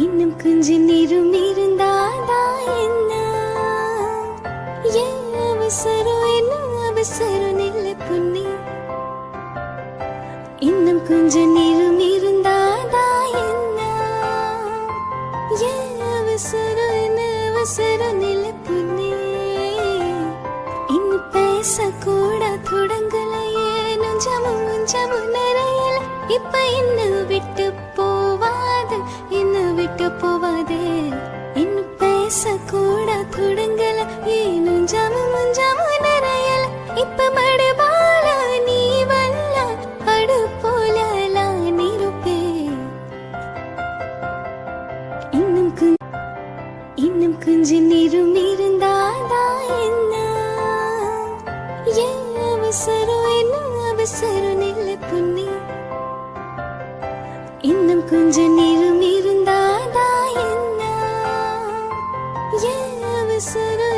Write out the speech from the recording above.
இன்னும் கொஞ்ச நேரம் இருந்தாதா என்ன? ஏன் அவசரம், என்ன அவசரம் நில்ல பொன்னே. இன்னும் கொஞ்ச நேரம் இருந்தாதா என்ன? ஏன் அவசரம், என்ன அவசரம் நில்ல பொன்னே. இன்னும் பேசக்கூட தொடங்கலையே, நெஞ்சமும் நெஞ்சமும் நிறையல. இப்ப என்ன விட்டு போவாது, என்ன விட்டு போவாதே. இன்னும் பேசக்கூட தொடங்கல, ஏன் நெஞ்சமும் நெஞ்சமும் நிறையல. இப்ப மடுபால நீ வல்ல, அடு போல நான் இருப்பேன். இன்னும் கொஞ்ச நேரம் இருந்தாதா என்ன? ஏன் அவசரம், என்ன அவசரம் நில்ல பொன்னே. இன்னும் கொஞ்ச நேரம் இருந்தாதா என்ன? ஏன் அவசரம்.